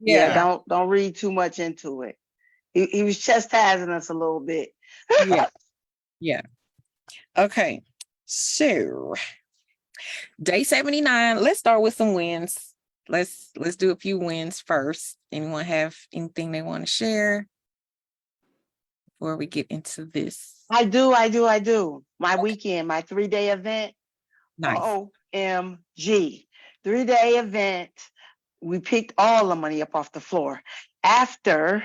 Yeah, Yeah. don't read too much into it. He was chastising us a little bit. Yeah. Yeah. Okay. So day 79. Let's start with some wins. Let's do a few wins first. Anyone have anything they want to share before we get into this? I do. My weekend, my 3-day event. Nice. OMG. 3-day event. We picked all the money up off the floor. After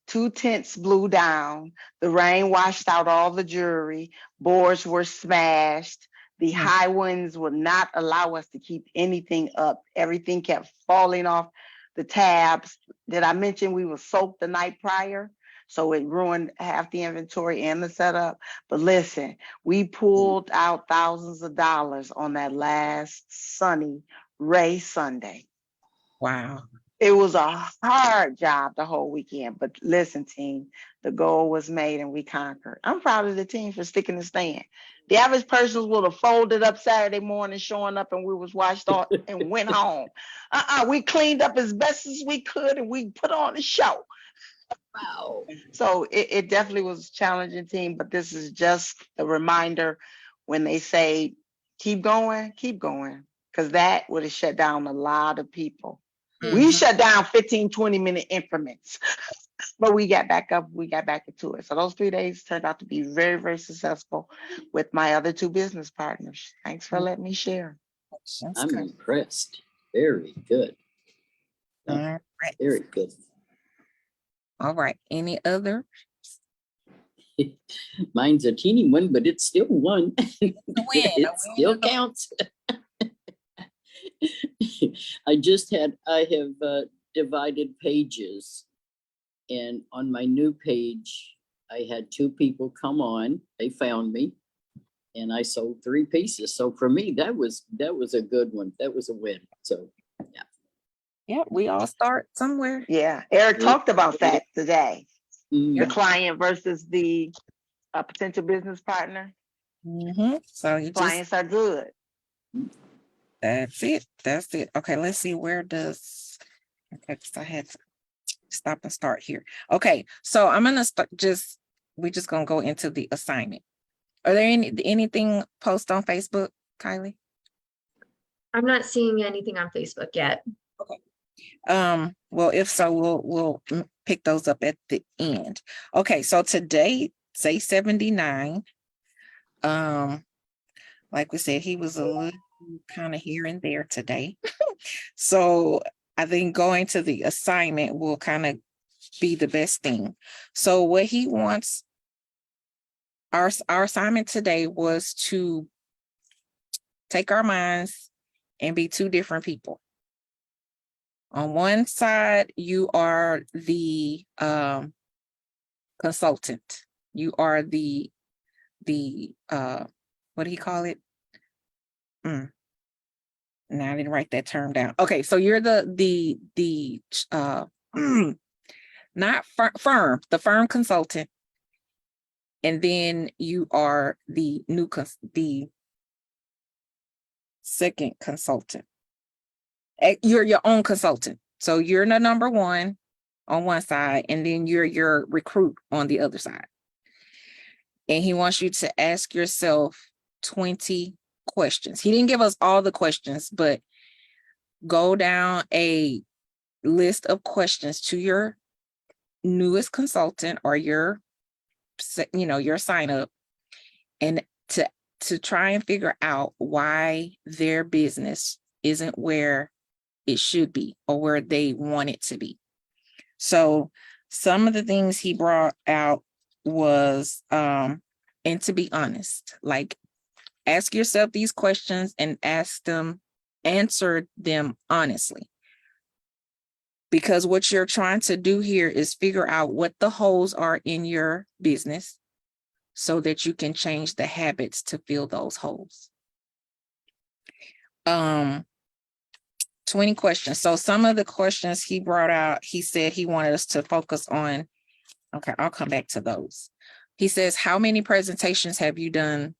2 tents blew down, the rain washed out all the jewelry, boards were smashed. The high winds would not allow us to keep anything up. Everything kept falling off the tabs. Did I mention we were soaked the night prior? So it ruined half the inventory and the setup. But listen, we pulled out thousands of dollars on that last sunny Ray Sunday. Wow. It was a hard job the whole weekend, but listen, team, the goal was made and we conquered. I'm proud of the team for sticking the stand. The average person would have folded up Saturday morning, showing up, and we was washed off and went home. We cleaned up as best as we could and we put on a show. Wow. So it definitely was a challenging team, but this is just a reminder when they say, keep going, because that would have shut down a lot of people. We shut down 15, 20-minute increments, but we got back up, we got back into it. So those 3 days turned out to be very, very successful with my other 2 business partners. Thanks for letting me share. I'm impressed. Very good. All right. Very good. All right. Any other? Mine's a teeny one, but it's still one. It still win. counts. I have divided pages, and on my new page, I had 2 people come on. They found me, and I sold 3 pieces. So for me, that was a good one. That was a win. So yeah. Yeah, we all start somewhere. Yeah, Eric talked about that today. Mm. The client versus the potential business partner. So you Clients are good. That's it. Okay, let's see, where does, okay, because I had to stop and start here. Okay, so I'm gonna start we're just gonna go into the assignment. Are there anything post on Facebook, Kylie? I'm not seeing anything on Facebook yet. Okay. Well, if so, we'll pick those up at the end. Okay, so today, say 79. Like we said, he was a little kind of here and there today. So I think going to the assignment will kind of be the best thing. So what he wants, our assignment today was to take our minds and be 2 different people. On one side, you are the consultant. You are the what do you call it? Now I didn't write that term down. Okay, so you're the not firm, the firm consultant, and then you are the the second consultant. You're your own consultant. So you're the number 1 on one side, and then you're your recruit on the other side. And he wants you to ask yourself 20 questions. He didn't give us all the questions, but go down a list of questions to your newest consultant or your sign up, and to try and figure out why their business isn't where it should be or where they want it to be. So some of the things he brought out was, and to be honest, like, ask yourself these questions and answer them honestly. Because what you're trying to do here is figure out what the holes are in your business so that you can change the habits to fill those holes. 20 questions. So some of the questions he brought out, he said he wanted us to focus on. Okay, I'll come back to those. He says, how many presentations have you done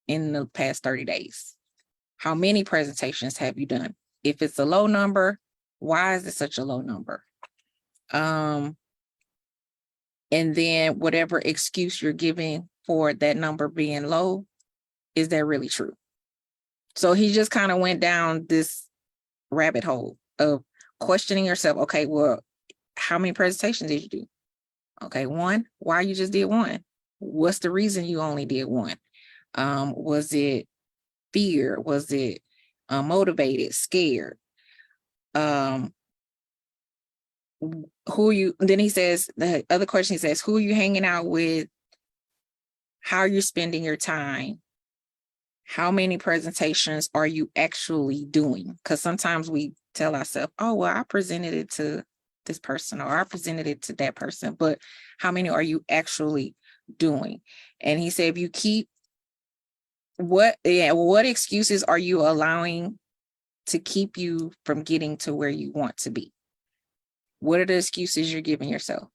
in the past 30 days? How many presentations have you done? If it's a low number, why is it such a low number? And then whatever excuse you're giving for that number being low, is that really true? So he just kind of went down this rabbit hole of questioning yourself. Okay, well, how many presentations did you do? Okay, one. Why you just did one? What's the reason you only did one? Was it fear? Was it motivated, scared? Who you, then he says, the other question he says, who are you hanging out with? How are you spending your time? How many presentations are you actually doing? Because sometimes we tell ourselves, oh, well, I presented it to this person or I presented it to that person, but how many are you actually doing? And he said, if you keep what excuses are you allowing to keep you from getting to where you want to be? What are the excuses you're giving yourself?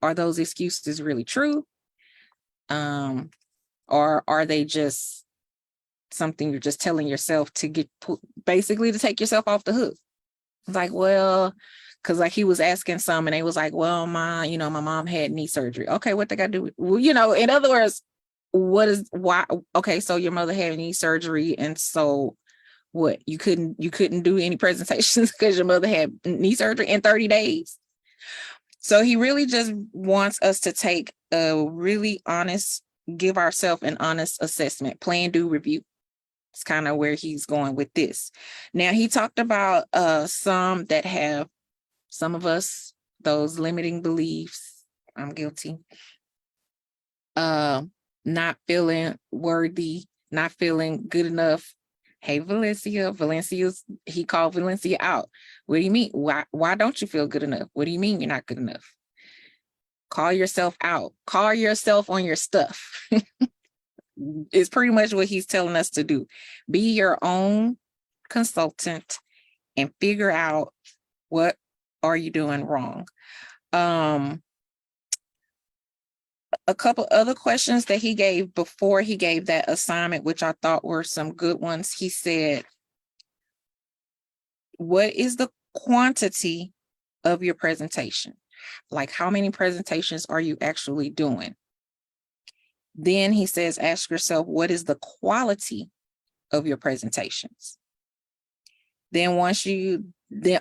Are those excuses really true? Or are they just something you're just telling yourself to get, basically to take yourself off the hook? It's like, well, because like he was asking some and they was like, well, my mom had knee surgery. Okay, what they got to do with, well, in other words, why? Okay, so your mother had knee surgery, and so what? You couldn't do any presentations because your mother had knee surgery in 30 days. So he really just wants us to take a really honest, give ourselves an honest assessment, plan, do, review. It's kind of where he's going with this. Now, he talked about some that have, some of us, those limiting beliefs. I'm guilty. Not feeling worthy, not feeling good enough. Hey, he called Valencia out. What do you mean? Why don't you feel good enough? What do you mean you're not good enough? Call yourself out. Call yourself on your stuff. It's pretty much what he's telling us to do. Be your own consultant and figure out what are you doing wrong. A couple other questions that he gave before he gave that assignment, which I thought were some good ones. He said, what is the quantity of your presentation? Like, how many presentations are you actually doing? Then he says, ask yourself, what is the quality of your presentations? Then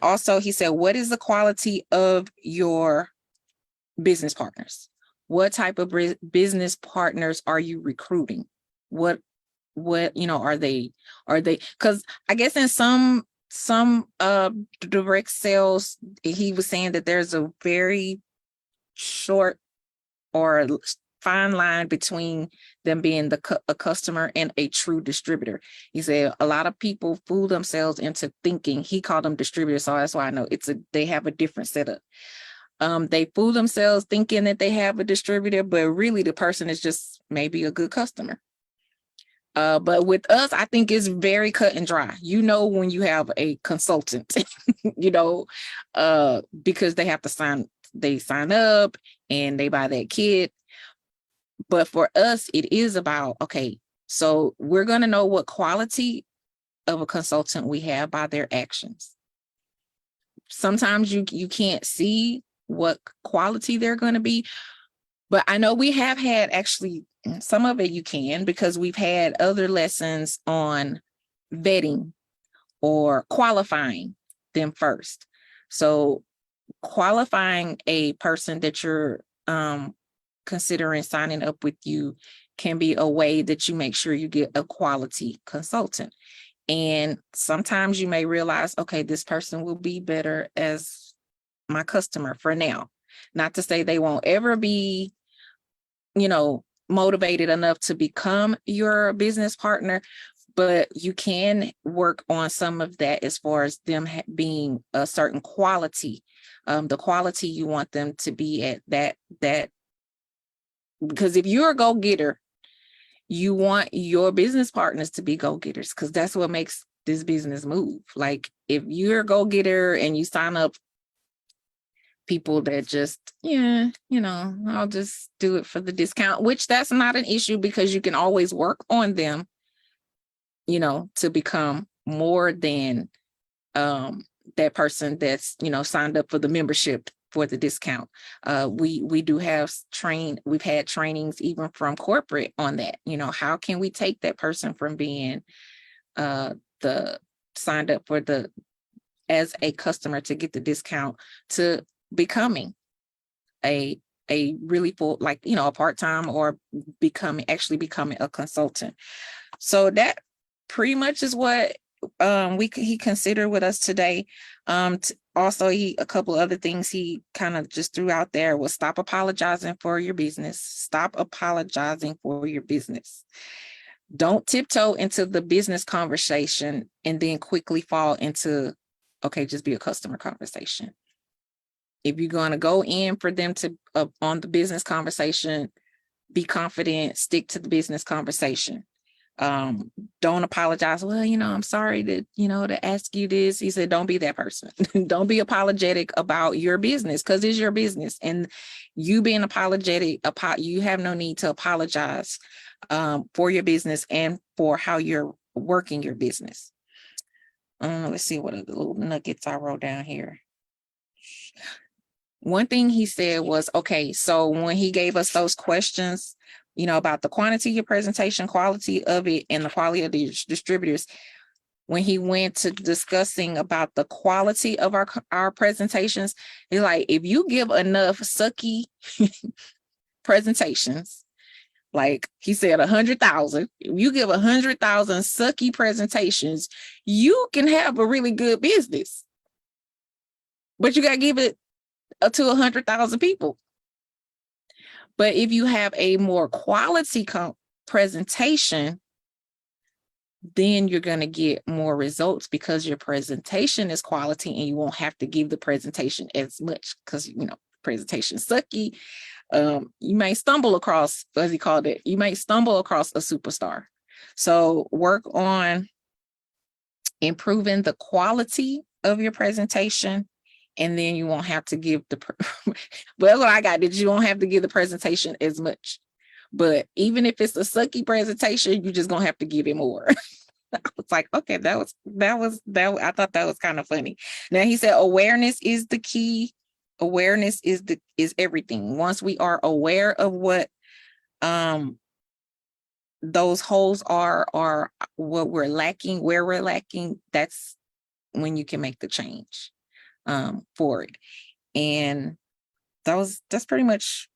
also he said, what is the quality of your business partners? What type of business partners are you recruiting? What are they, because I guess in some direct sales, he was saying that there's a very short or fine line between them being a customer and a true distributor. He said a lot of people fool themselves into thinking, he called them distributors, so that's why I know they have a different setup. They fool themselves thinking that they have a distributor, but really the person is just maybe a good customer. But with us, I think it's very cut and dry. When you have a consultant, because they have to sign up and they buy that kit. But for us, it is about, okay, so we're going to know what quality of a consultant we have by their actions. Sometimes you can't see what quality they're going to be, but I know we have had, actually, some of it you can, because we've had other lessons on vetting or qualifying them first. So qualifying a person that you're considering signing up with you can be a way that you make sure you get a quality consultant. And sometimes you may realize, okay, this person will be better as my customer for now. Not to say they won't ever be, motivated enough to become your business partner, but you can work on some of that as far as them being a certain quality, the quality you want them to be at that. Because if you're a go-getter, you want your business partners to be go-getters, because that's what makes this business move. Like, if you're a go-getter and you sign up people that just, I'll just do it for the discount, which that's not an issue, because you can always work on them, to become more than that person that's, signed up for the membership for the discount. We do have we've had trainings even from corporate on that. You know, how can we take that person from being the signed up for the as a customer to get the discount to becoming a really full, like, you know, a part-time, or actually becoming a consultant. So that pretty much is what he considered with us today. Also, a couple other things he kind of just threw out there was stop apologizing for your business. Stop apologizing for your business. Don't tiptoe into the business conversation and then quickly fall into, okay, just be a customer conversation. If you're going to go in for them to on the business conversation, be confident, stick to the business conversation. Don't apologize. Well, you know, I'm sorry to, you know, to ask you this. He said, don't be that person. Don't be apologetic about your business, because it's your business, and you being apologetic, you have no need to apologize for your business and for how you're working your business. Let's see what other little nuggets I wrote down here. One thing he said was, okay, so when he gave us those questions, you know, about the quantity of your presentation, quality of it, and the quality of the distributors, when he went to discussing about the quality of our presentations, he's like, if you give enough sucky presentations, like he said, 100,000, if you give 100,000 sucky presentations, you can have a really good business, but you got to give it to 100,000 people. But if you have a more quality presentation, then you're going to get more results because your presentation is quality, and you won't have to give the presentation as much because, you know, presentation sucky. You might stumble across, as he called it, you might stumble across a superstar. So work on improving the quality of your presentation, and then you won't have to give the, but that's what I got, that you won't have to give the presentation as much. But even if it's a sucky presentation, you just gonna have to give it more. I was like, okay, that was, I thought that was kind of funny. Now he said, awareness is the key. Awareness is everything. Once we are aware of what those holes are, or what we're lacking, where we're lacking, that's when you can make the change for it. And that's pretty much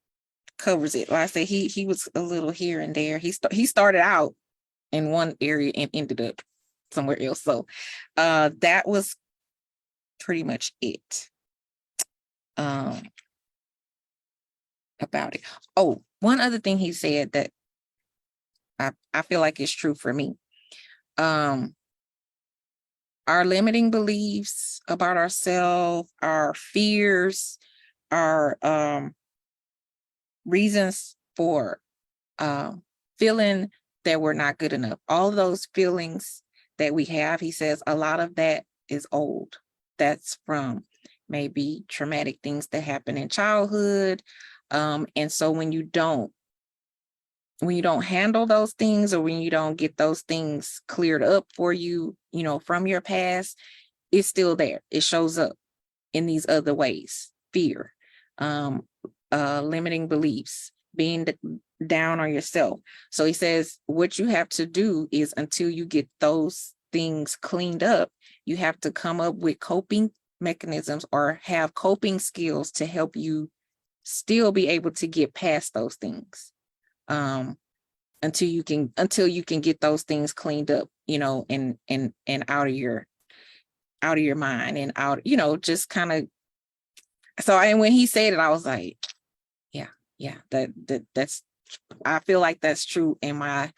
covers it. Like I said, he was a little here and there. He started out in one area and ended up somewhere else. So that was pretty much it about it. Oh, one other thing he said that I feel like it's true for me. Our limiting beliefs about ourselves, our fears, our reasons for feeling that we're not good enough, all those feelings that we have, he says a lot of that is old. That's from maybe traumatic things that happen in childhood. And so when you don't handle those things, or when you don't get those things cleared up for you, you know, from your past, it's still there. It shows up in these other ways: fear, limiting beliefs, being down on yourself. So he says what you have to do is, until you get those things cleaned up, you have to come up with coping mechanisms or have coping skills to help you still be able to get past those things. Until you can get those things cleaned up, you know, and out of your mind and out, you know, just kind of. So, and when he said it, I was like, yeah, that's, I feel like that's true in my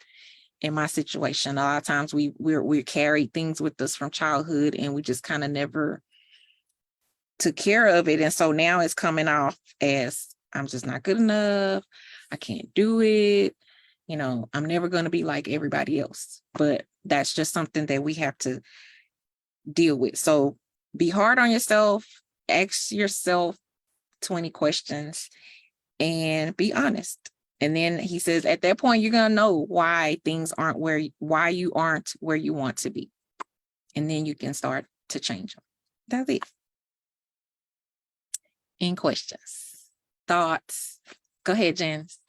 situation. A lot of times we're carried things with us from childhood, and we just kind of never took care of it. And so now it's coming off as, I'm just not good enough. I can't do it. You know, I'm never going to be like everybody else. But that's just something that we have to deal with. So be hard on yourself, ask yourself 20 questions, and be honest. And then he says, at that point, you're going to know why things aren't why you aren't where you want to be. And then you can start to change them. That's it. Any questions, thoughts? Go ahead, Janice.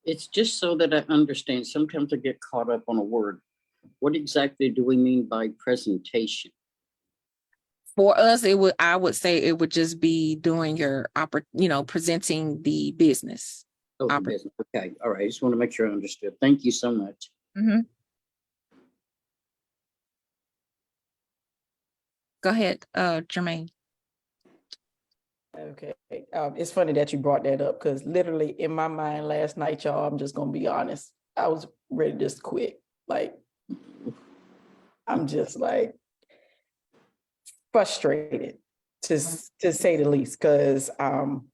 It's just so that I understand. Sometimes I get caught up on a word. What exactly do we mean by presentation? For us, I would say it would just be doing your presenting the business. Oh, the business. Okay. All right. I just want to make sure I understood. Thank you so much. Mhm. Go ahead, Jermaine. Okay. It's funny that you brought that up because literally in my mind last night, y'all, I'm just gonna be honest. I was ready to just quit. Like, I'm just like frustrated to say the least, because I'm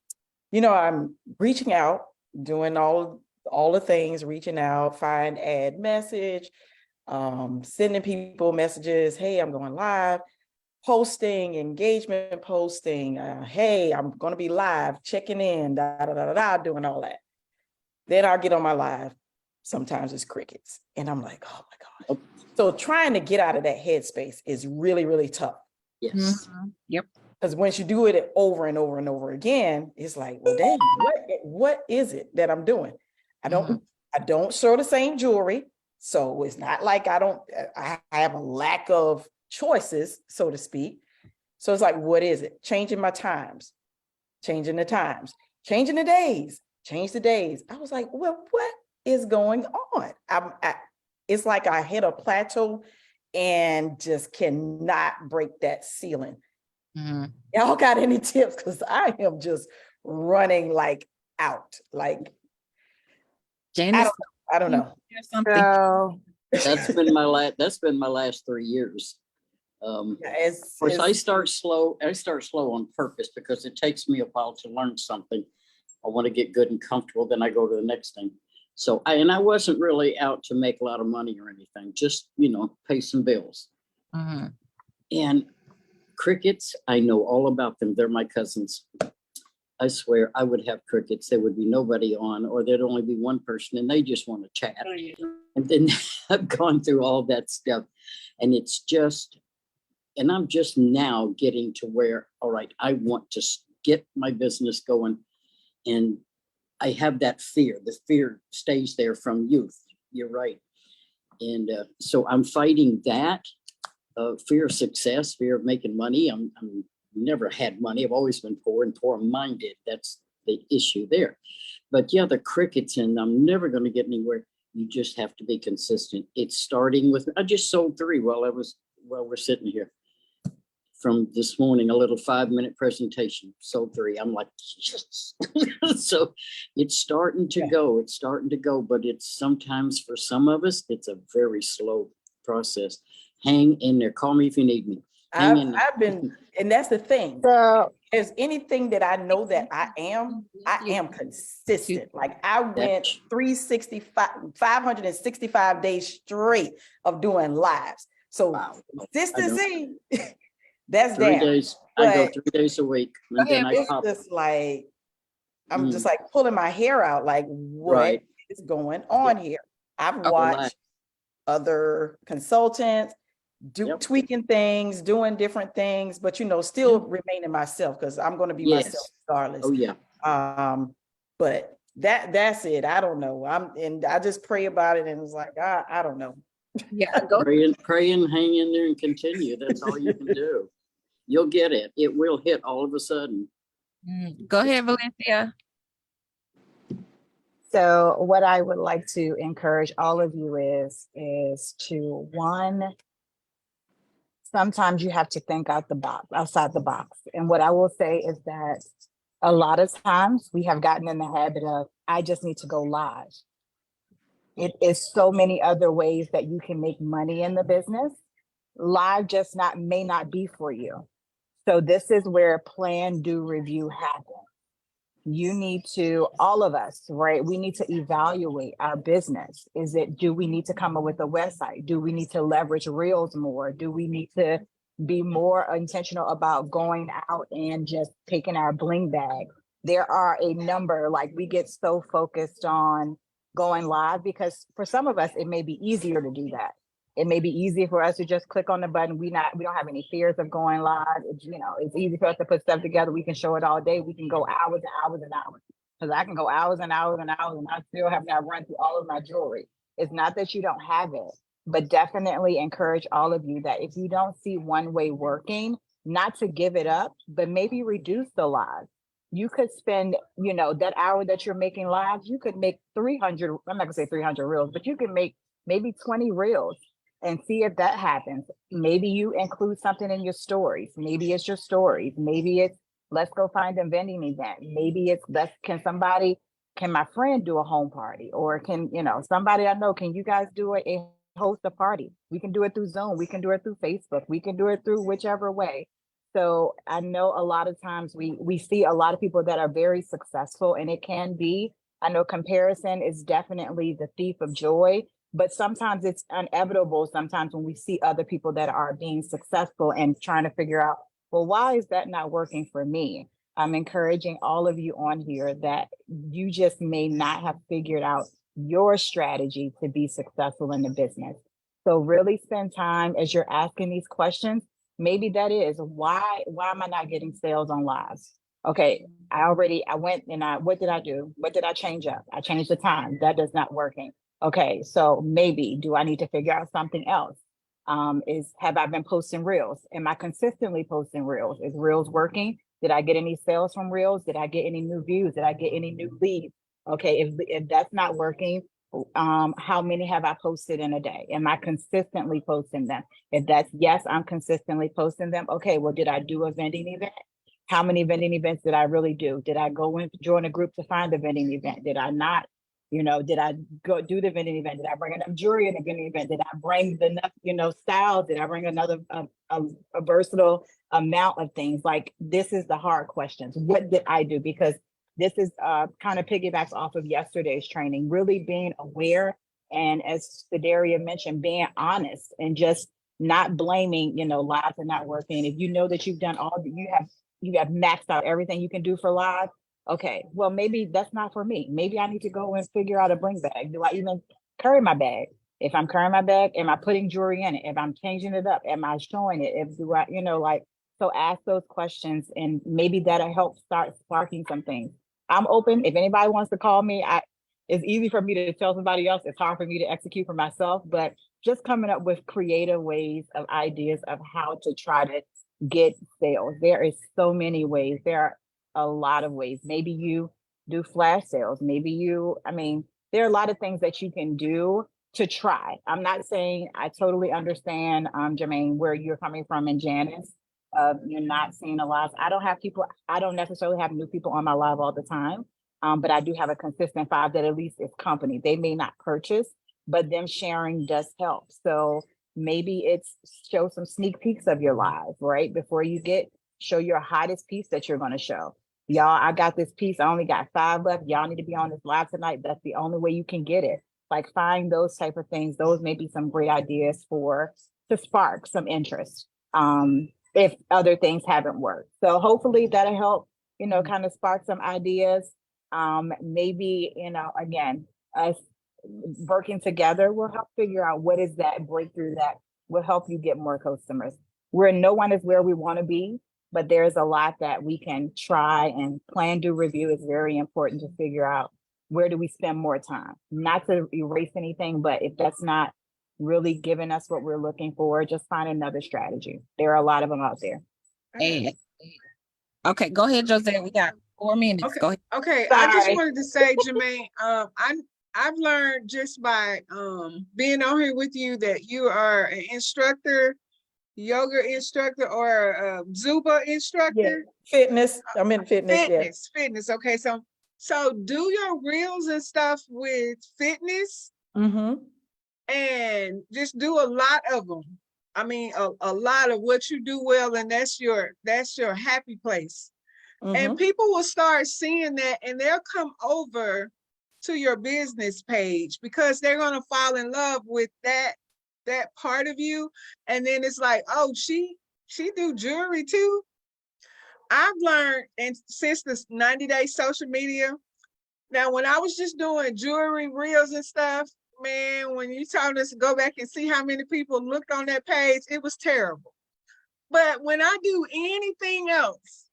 reaching out, doing all the things, reaching out, find, add message, sending people messages, hey, I'm going live, posting, engagement posting, hey, I'm going to be live, checking in, doing all that. Then I'll get on my live. Sometimes it's crickets. And I'm like, oh my gosh. So trying to get out of that headspace is really, really tough. Yes. Yep. Because once you do it over and over and over again, it's like, well, dang, what is it that I'm doing? I don't show the same jewelry. So it's not like I have a lack of choices, so to speak. So it's like, what is it? Changing my times, changing the times, changing the days, change the days. I was like, well, what is going on? It's like I hit a plateau and just cannot break that ceiling. Y'all got any tips? Because I am just running like out. Like, Janice, I don't know. Something. So That's been my last 3 years. Of course, I start slow on purpose because it takes me a while to learn something. I want to get good and comfortable, then I go to the next thing. So I wasn't really out to make a lot of money or anything, just, pay some bills. And crickets, I know all about them. They're my cousins. I swear I would have crickets. There would be nobody on, or there'd only be one person and they just want to chat. Oh, yeah. And then I've gone through all that stuff, and I'm just now getting to where, all right, I want to get my business going. And I have that fear. The fear stays there from youth. You're right. And so I'm fighting that fear of success, fear of making money. I'm never had money. I've always been poor and poor-minded. That's the issue there. But yeah, the crickets, and I'm never going to get anywhere. You just have to be consistent. It's starting with, I just sold 3 while we're sitting here. From this morning, a little 5-minute presentation, sold 3. I'm like, yes. So it's starting to go, but it's sometimes for some of us, it's a very slow process. Hang in there. Call me if you need me. I've been, and that's the thing. So There's anything that I know that I am consistent. Like I went 565 days straight of doing lives. So consistency, that's 3 days. I go 3 days a week. And then I pop. Just like, I'm just like pulling my hair out. Like, what is going on here? I've watched other consultants tweaking things, doing different things, but still remaining myself, because I'm going to be myself regardless. Oh yeah. But that's it. I don't know. I just pray about it, and it's like, I don't know. Yeah. Pray and hang in there and continue. That's all you can do. You'll get it. It will hit all of a sudden. Go ahead, Valencia. So what I would like to encourage all of you is to, one, sometimes you have to think outside the box. And what I will say is that a lot of times we have gotten in the habit of, I just need to go live. It is so many other ways that you can make money in the business. Live just may not be for you. So this is where plan, do, review happens. You need to, all of us, right? We need to evaluate our business. Do we need to come up with a website? Do we need to leverage Reels more? Do we need to be more intentional about going out and just taking our bling bag? There are a number, like we get so focused on going live because for some of us, it may be easier to do that. It may be easy for us to just click on the button. We don't have any fears of going live. It's, it's easy for us to put stuff together. We can show it all day. We can go hours and hours and hours. Because I can go hours and hours and hours and I still have not run through all of my jewelry. It's not that you don't have it, but definitely encourage all of you that if you don't see one way working, not to give it up, but maybe reduce the lives. You could spend, that hour that you're making lives, you could make 300, I'm not gonna say 300 reels, but you could make maybe 20 reels and see if that happens. Maybe you include something in your stories. Maybe it's your stories. Maybe it's let's go find a vending event. Maybe it's can my friend do a home party? Or can, somebody I know, can you guys do a host a party? We can do it through Zoom. We can do it through Facebook. We can do it through whichever way. So I know a lot of times we see a lot of people that are very successful, and it can be, I know comparison is definitely the thief of joy, but sometimes it's inevitable. Sometimes when we see other people that are being successful and trying to figure out, well, why is that not working for me? I'm encouraging all of you on here that you just may not have figured out your strategy to be successful in the business. So really spend time as you're asking these questions. Maybe that is why am I not getting sales on lives? Okay, I went and what did I do? What did I change up? I changed the time. That does not working. Okay, so maybe do I need to figure out something else? Have I been posting reels? Am I consistently posting reels? Is reels working? Did I get any sales from reels? Did I get any new views? Did I get any new leads? Okay, if that's not working, how many have I posted in a day? Am I consistently posting them? If that's yes, I'm consistently posting them. Okay, well, did I do a vending event? How many vending events did I really do? Did I go and join a group to find a vending event? Did I not? Did I go do the vending event? Did I bring enough jewelry in the vending event? Did I bring enough, styles? Did I bring another a versatile amount of things? Like, this is the hard questions. What did I do? Because this is kind of piggybacks off of yesterday's training, really being aware. And as Sedaria mentioned, being honest and just not blaming, lives are not working. If you know that you've done you have maxed out everything you can do for live. Okay, well, maybe that's not for me. Maybe I need to go and figure out a bring bag. Do I even carry my bag? If I'm carrying my bag, am I putting jewelry in it? If I'm changing it up, am I showing it? So ask those questions, and maybe that'll help start sparking some things. I'm open. If anybody wants to call me, it's easy for me to tell somebody else. It's hard for me to execute for myself, but just coming up with creative ways of ideas of how to try to get sales. There is so many ways. There are a lot of ways. Maybe you do flash sales. There are a lot of things that you can do to try. I'm not saying I totally understand, Jermaine, where you're coming from, and Janice. You're not seeing a lot. I don't necessarily have new people on my live all the time, but I do have a consistent 5 that at least is company. They may not purchase, but them sharing does help. So maybe it's show some sneak peeks of your live, right? Before you show your hottest piece that you're going to show. Y'all, I got this piece. I only got 5 left. Y'all need to be on this live tonight. That's the only way you can get it. Like, find those type of things. Those may be some great ideas to spark some interest. If other things haven't worked. So hopefully that'll help, kind of spark some ideas. Maybe, again, us working together will help figure out what is that breakthrough that will help you get more customers. No one is where we want to be, but there's a lot that we can try, and plan, do, review is very important to figure out where do we spend more time. Not to erase anything, but if that's not really giving us what we're looking for, just find another strategy. There are a lot of them out there. And okay, go ahead, Jose. We got 4 minutes. Okay. Go ahead. Okay, I just Sorry. wanted to say, Jermaine, I've learned just by being on here with you that you are an instructor, yoga instructor, or Zumba instructor. Fitness. I'm in fitness. Fitness. Okay, so do your reels and stuff with fitness. Mm-hmm. And just do a lot of them. I mean, a lot of what you do well, and that's your happy place. Mm-hmm. And people will start seeing that, and they'll come over to your business page because they're gonna fall in love with that part of you. And then it's like, oh, she do jewelry too. I've learned, and since this 90-day social media, now when I was just doing jewelry reels and stuff, man, when you told us to go back and see how many people looked on that page, it was terrible. But when I do anything else,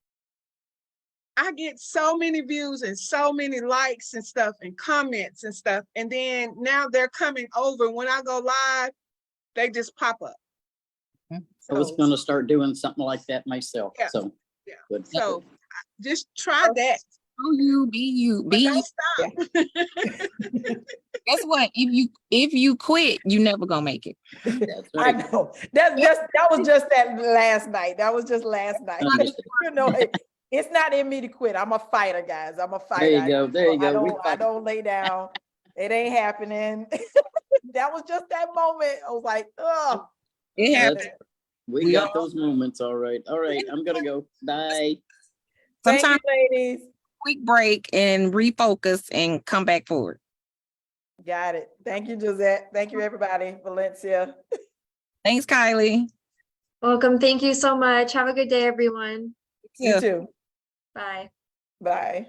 I get so many views and so many likes and stuff and comments and stuff. And then now they're coming over. When I go live, they just pop up. I was So, gonna start doing something like that myself, Yeah. so. Yeah. Good. so just try that. Oh, be you, But be you. don't stop. Guess what? If you quit, you never gonna make it. That's I right. know. That was just that last night. That was just last night. Understood. You know, it's not in me to quit. I'm a fighter, guys. I'm a fighter. There you go, there you go. We I fight. don't lay down. It ain't happening. That was just that moment. I was like, oh. It That's- happens. We We got all- those moments, all right. All right, I'm gonna go. Bye. Thank Sometimes you, ladies. quick break and refocus and come back forward. Got it. Thank you, Josette. Thank you, everybody. Valencia. Thanks, Kylie. Welcome. Thank you so much. Have a good day, everyone. You too. Bye. Bye.